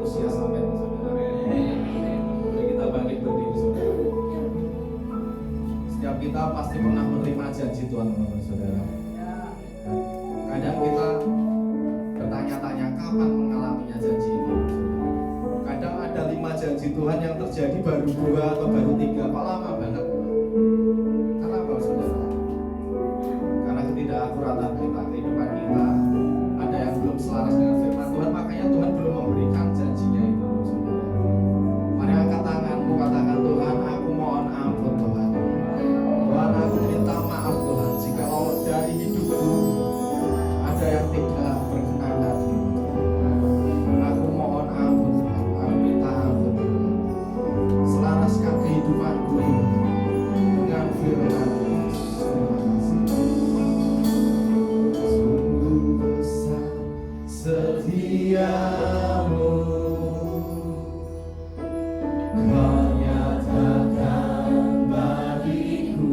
antusias, amin saudara. Mari kita bangkit berdiri saudara. Setiap kita pasti pernah menerima janji Tuhan teman-teman saudara. Kadang kita bertanya-tanya kapan mengalaminya janji ini. Kadang ada 5 janji Tuhan yang terjadi baru 2 atau baru 3. Kok lama banget? Karena apa saudara? Karena ketidakakuratan kita, kehidupan kita ada yang belum selaras dengan firman Tuhan, makanya Tuhan belum memberikan janjinya itu saudara. Mari angkat tanganmu, katakan Tuhan, aku mohon ampun Tuhan. Tuhan, aku minta maaf Tuhan jika dari hidupku ada yang tidak berkenan hati. Aku mohon ampun Tuhan, aku minta ampun Tuhan. Selaraskan kehidupanku dengan firman Tuhan. Terima kasih. Sungguh besar setiamu, Kau nyatakan bagiku.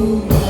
Ku berserah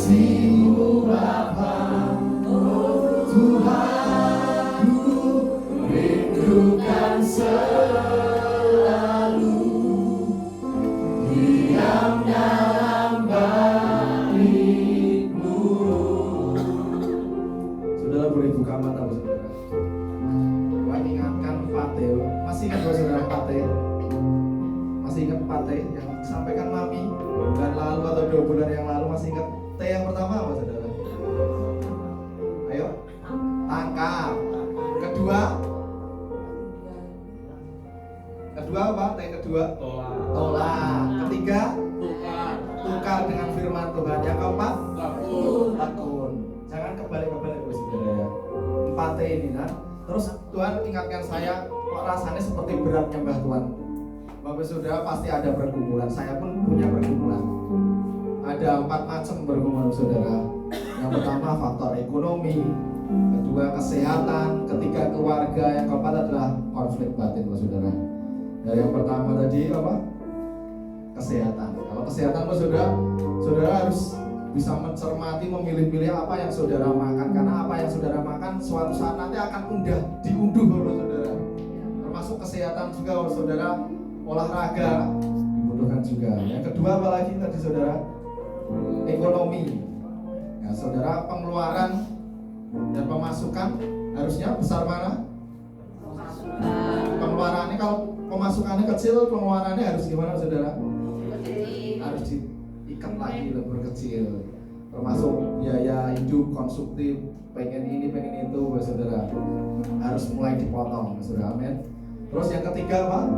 kasih-Mu Bapa, oh Tuhanku, rindukan selalu diam dalam bait-Mu. Saudara boleh buka mata, saudara. Gua ingatkan Pate, masih ingat saudara Pate? Masih ingat Pate yang disampaikan Mami bulan lalu atau 2 bulan yang lalu? Masih ingat T yang pertama apa saudara? Ayo, tangkap. Kedua apa? T kedua? Tolak. Ketiga? Tukar dengan firman Tuhan. Yang keempat? Tekun. Jangan kebalik-balik saudara ya. 4 T ini nah. Terus Tuhan ingatkan saya, kok rasanya seperti berat nyembah Tuhan. Bapak saudara pasti ada pergumulan. Saya pun punya pergumulan. Ada 4 macam pergumulan saudara. Yang pertama faktor ekonomi, kedua kesehatan, ketiga keluarga, yang keempat adalah konflik batin saudara. Dari yang pertama tadi apa? Kesehatan. Kalau kesehatan saudara, saudara harus bisa mencermati, memilih-pilih apa yang saudara makan, karena apa yang saudara makan suatu saat nanti akan diunduh saudara. Termasuk kesehatan juga saudara. Olahraga dibutuhkan juga. Yang kedua apa lagi tadi saudara? Ekonomi. Ya saudara, pengeluaran dan pemasukan harusnya besar mana? Pengeluarannya, kalau pemasukannya kecil, pengeluarannya harus gimana saudara? Harus diikat lagi, lebih kecil. Termasuk biaya hidup konsumtif, pengen ini pengen itu saudara, harus mulai dipotong saudara. Amin. Terus yang ketiga apa?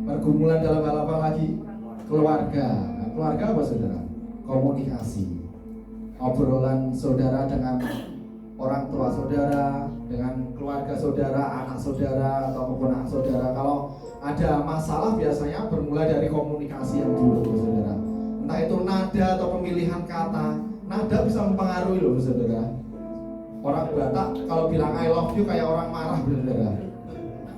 Pergumulan dalam hal apa lagi? Keluarga. Nah, keluarga apa saudara? Komunikasi. Obrolan saudara dengan orang tua saudara, dengan keluarga saudara, anak saudara atau keponakan saudara. Kalau ada masalah biasanya bermula dari komunikasi yang buruk saudara. Entah itu nada atau pemilihan kata. Nada bisa mempengaruhi loh saudara. Orang Batak kalau bilang I love you kayak orang marah saudara.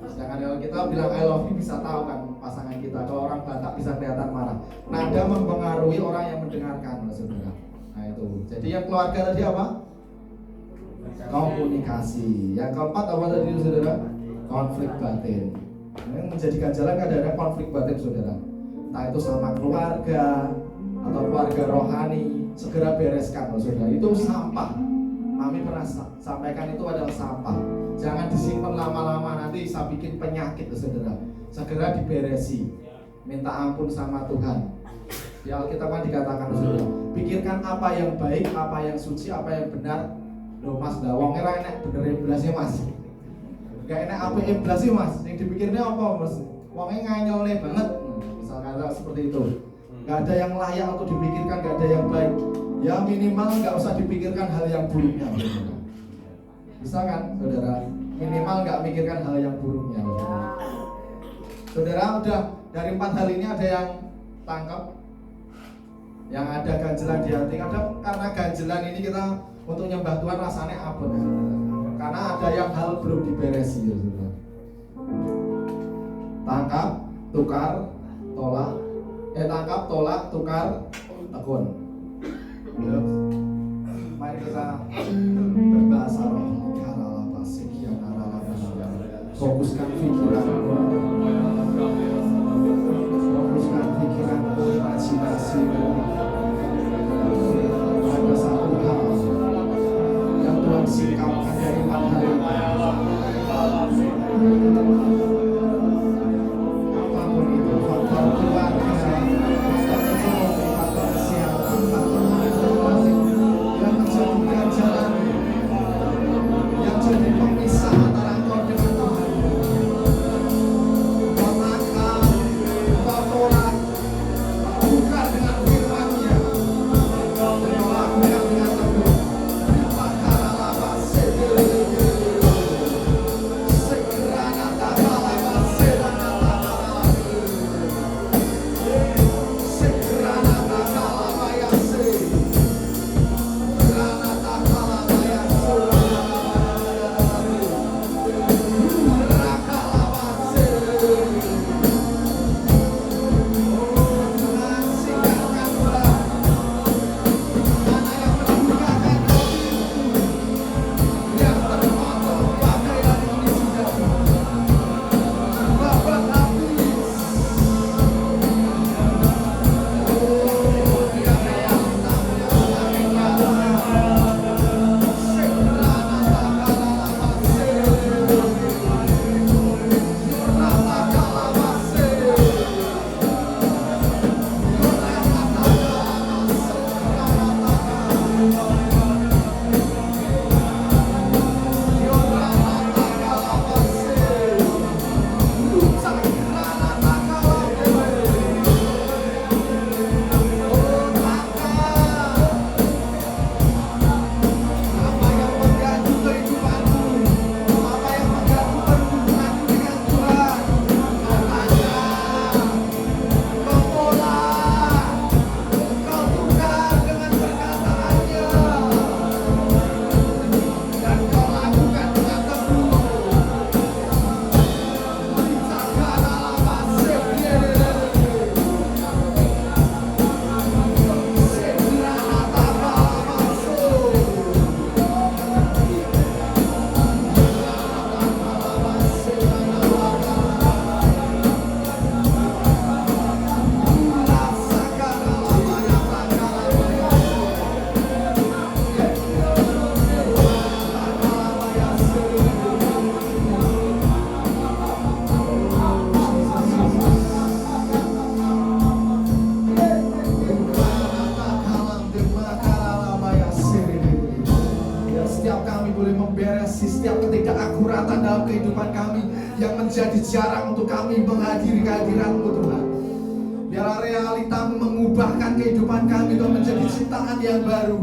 Sedangkan kalau kita bilang I love you bisa tahu kan pasangan kita. Kalau orang Batak bisa kelihatan marah. Nada mempengaruhi orang yang mendengarkan saudara. Nah itu. Jadi yang keluarga tadi apa? Komunikasi. Yang keempat apa tadi saudara? Konflik batin. Yang menjadi ganjalan kadang-kadang konflik batin saudara. Entah itu sama keluarga atau keluarga rohani, segera bereskan saudara. Itu sampah. Mami pernah sampaikan itu adalah sampah. Jangan disimpan lama-lama, nanti bisa bikin penyakit saudara. Segera diberesi. Minta ampun sama Tuhan. Di Alkitab kan dikatakan saudara, pikirkan apa yang baik, apa yang suci, apa yang benar. Loh mas, dah wong ora enek bener belas ya mas. Gak enek apike belas ya mas. Yang dipikirnya apa mas? Wongnya nganyelne banget. Misalkan seperti itu. Gak ada yang layak untuk dipikirkan, gak ada yang baik. Ya minimal gak usah dipikirkan hal yang buruknya. Bisa kan saudara? Minimal gak pikirkan hal yang buruknya. Saudara udah dari 4 hal ini ada yang tangkap, yang ada ganjelan di hati. Kadang karena ganjelan ini kita untuk nyembah Tuhan rasanya abot ya, karena ada yang hal belum diberesi ya saudara. Tangkap, tukar, tolak. Tangkap, tolak, tukar, tekun. Ya. Mari kita berbahasa roh. Fokuskan pikiran, fokuskan pikiran, imajinasi. Ada satu hal yang Tuhan singkapkan dari 4 hari. Apapun itu, faktor keluarga, faktor ekonomi, faktor kesehatan, faktor yang menjadi ganjalan boleh memberesi setiap ketidakakuratan dalam kehidupan kami yang menjadi jarang untuk kami menghadiri kehadiran-Mu Tuhan. Biarlah realita-Mu mengubahkan kehidupan kami Tuhan menjadi ciptaan yang baru.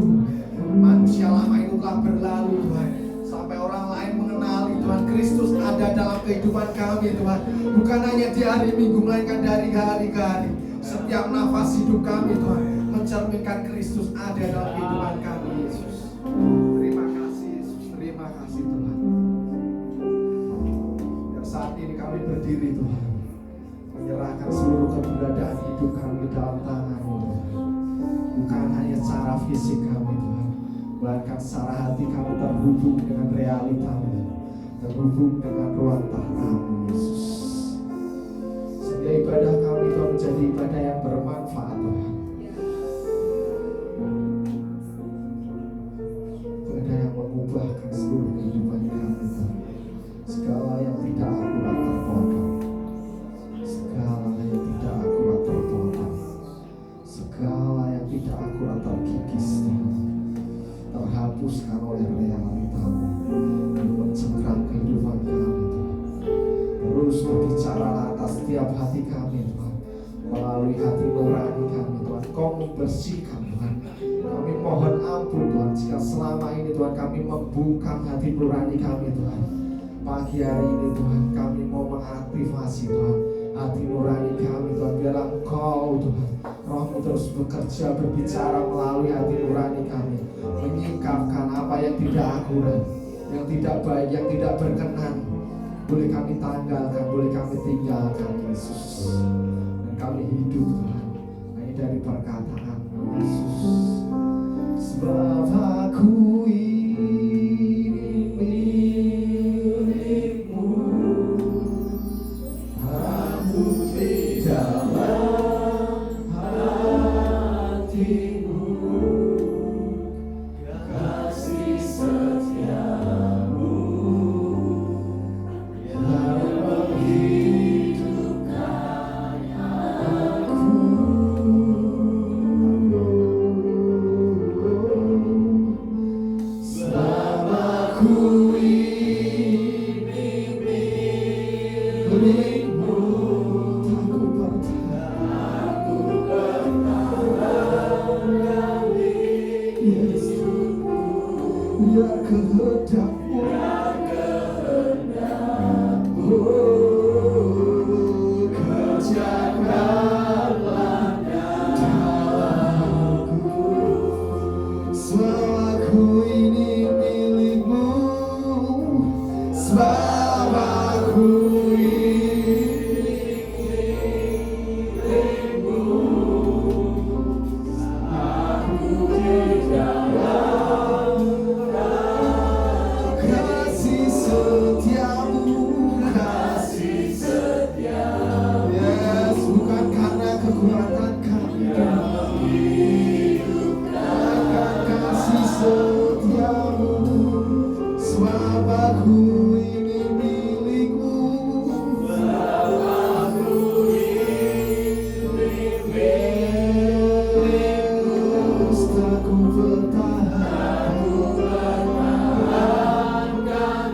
Manusia lama itu telah berlalu Tuhan, sampai orang lain mengenali Tuhan Kristus ada dalam kehidupan kami Tuhan. Bukan hanya di hari Minggu, melainkan dari hari ke hari. Setiap nafas hidup kami Tuhan mencerminkan Kristus ada dalam kehidupan kami Yesus. Terima kasih Yesus, terima kasih Tuhan. Dan saat ini kami berdiri Tuhan, menyerahkan seluruh keberadaan hidup kami dalam tangan-Mu Tuhan. Bukan hanya secara fisik kami Tuhan, bahkan secara hati kami terhubung dengan realita-Mu, terhubung dengan ruang tahta-Mu Yesus. Sehingga ibadah kami Tuhan menjadi ibadah yang bermanfaat Tuhan. Ibadah yang mengubahkan seluruh kehidupan kami Tuhan. Segala yang tidak akurat terpotong, segala yang tidak akurat terpotong, segala yang tidak akurat terkikis Tuhan, terhapuskan oleh realita-Mu yang mencengkram kehidupan kami Tuhan. Terus berbicaralah atas setiap hati kami Tuhan, melalui hati nurani kami Tuhan. Kau membersihkan Tuhan. Kami mohon ampun Tuhan jika selama ini Tuhan kami membungkam hati nurani kami Tuhan. Pagi hari ini Tuhan kami mau mengaktifasi Tuhan hati nurani kami Tuhan. Biarlah Engkau Tuhan, Roh-Mu terus bekerja berbicara melalui hati nurani kami, menyingkapkan apa yang tidak akurat, yang tidak baik, yang tidak berkenan. Boleh kami tanggalkan, boleh kami tinggalkan Yesus. Dan kami hidup Tuhan hanya dari perkataan-Mu Yesus. Sebab aku ini milik-Mu, aku di dalam hati-Mu, kasih setia-Mu yang menghidupkan aku. Sebab aku ini milik-Mu, aku bertahan Yesus-Ku, biar kehendak-Mu kerjakanlah dalamku. Sebab aku ini milik-Mu, sebab aku ini milik-Mu, aku di dalam kasih setia-Mu, kasih setia-Mu. Yes, bukan karena kekuatan kami, bukan kasih setia-Mu. Sebab aku ini milik-Mu, sebab aku ini milik-Mu. Aku bertahan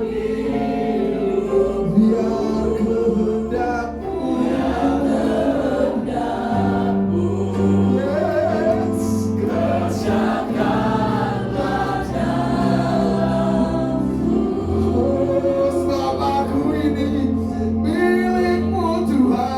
hidup, biar kehendak-Mu, yes, kerjakanlah dalamku. Sebab aku ini milik-Mu Tuhan.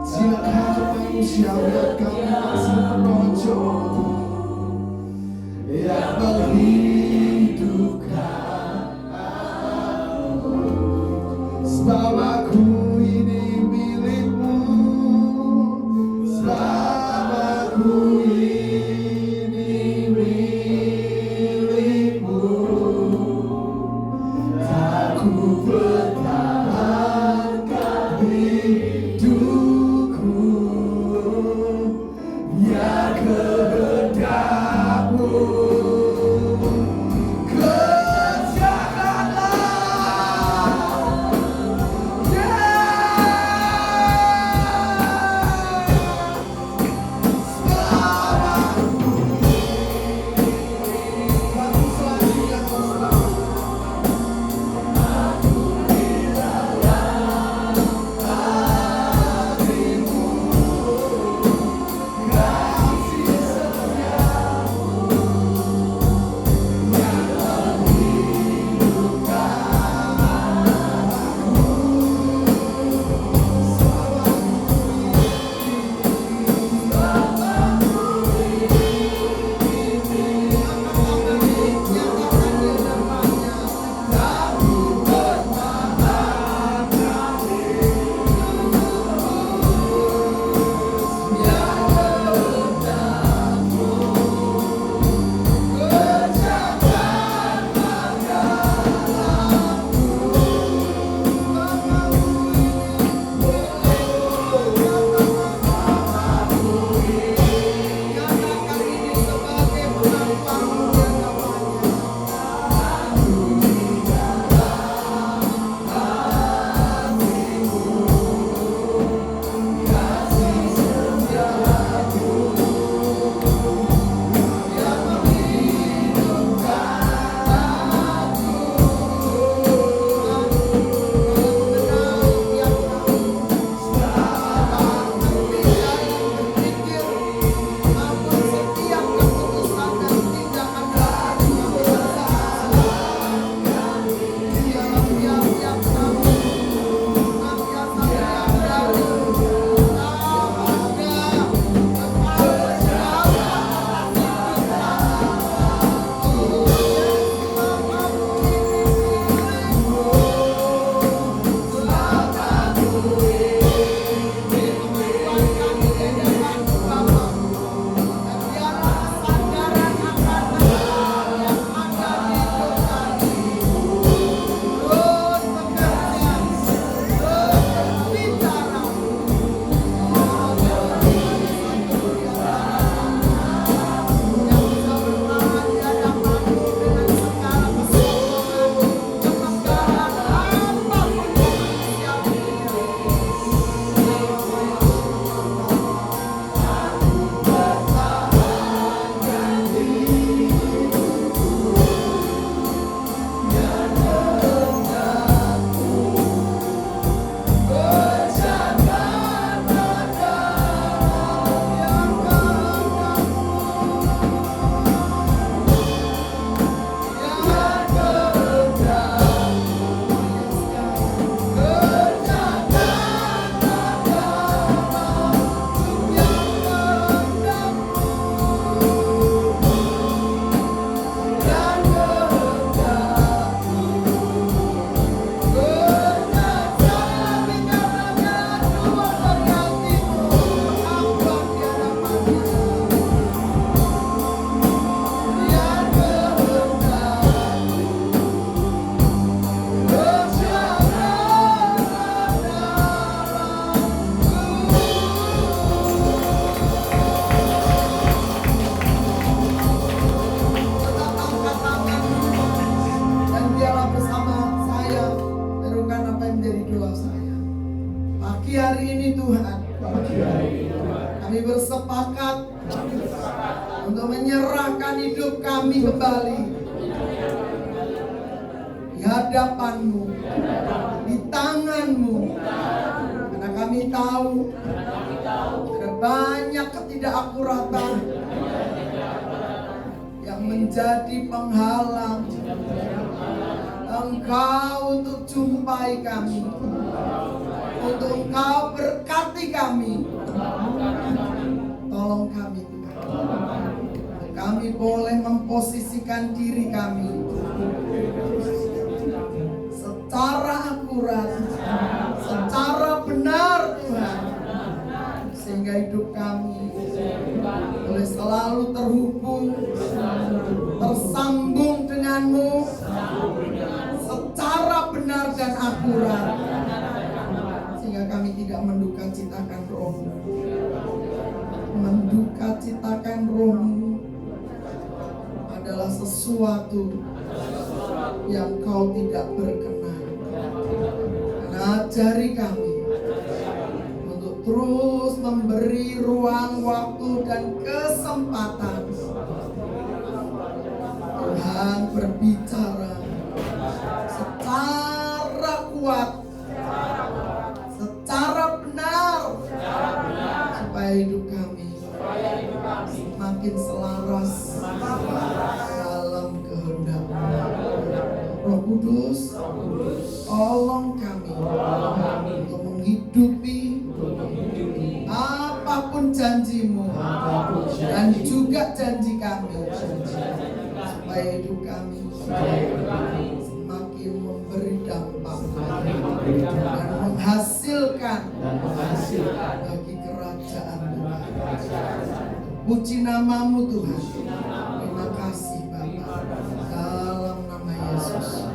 Silakan manusia kami masih menonjol yang menghidupkan aku. Sebab aku ini milik-Mu, sebab aku ini milik-Mu. Aku pertahankan hidupku, biar kehendak-Mu untuk menyerahkan hidup kami kembali di hadapan-Mu, di tangan-Mu. Karena kami tahu ada banyak ketidakakuratan yang menjadi penghalang Engkau untuk jumpai kami, untuk Engkau berkati kami. Tolong kami Tuhan, kami boleh memposisikan diri kami secara akurat, secara benar Tuhan, sehingga hidup kami boleh selalu terhubung, tersambung dengan-Mu secara benar dan akurat, sehingga kami tidak menduka-citakan Roh-Mu. Menduka-citakan Roh-Mu adalah sesuatu yang Kau tidak berkenan. Ajari kami untuk terus memberi ruang, waktu, dan kesempatan. Tuhan berbicara secara kuat, secara benar, supaya hidup kami semakin selaras dalam kehendak-Mu. Roh Kudus, tolong kami untuk menghidupi apapun janji-Mu dan juga janji kami, supaya hidup kami semakin memberi dampak dan menghasilkan bagi kerajaan Tuhan. Puji nama-Mu Tuhan. Terima kasih Bapa, dalam nama Yesus.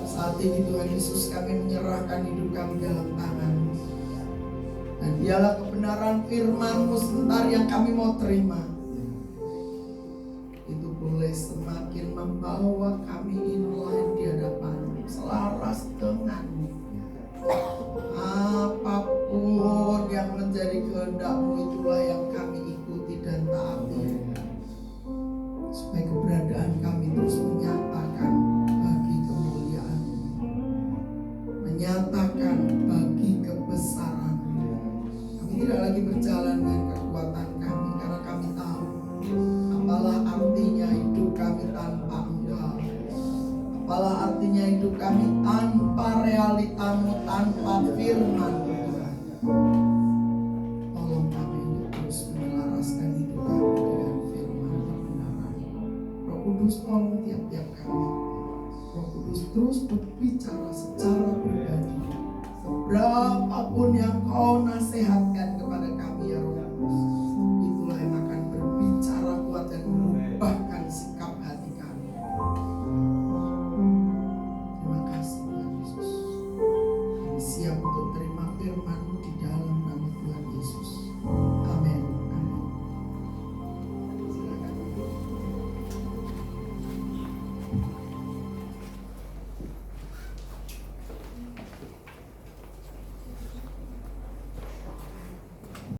Saat ini Tuhan Yesus, kami menyerahkan hidup kami dalam tangan-Mu, dan dialah kebenaran firman-Mu sebentar yang kami mau terima, itu boleh semakin membawa kami inline di hadapan-Mu, selaras dengan-Mu. Apapun yang menjadi kehendak-Mu, itulah yang kami ikuti dan taati, supaya keberadaan kami terus menyatakan bagi kemuliaan-Mu, menyatakan bagi kebesaran. Kami tidak lagi berjalan dengan kekuatan kami, karena kami tahu apalah artinya hidup kami tanpa Engkau. Apalah artinya hidup kami tanpa realita-Mu, tanpa firman-Mu Tuhan. Tolong kami untuk terus menyelaraskan hidup kami dengan firman kebenaran. Roh Kudus, tolong tiap-tiap kami. Roh Kudus terus berbicara secara pribadi. Seberapapun yang Kau nasihatkan kepada kami ya Roh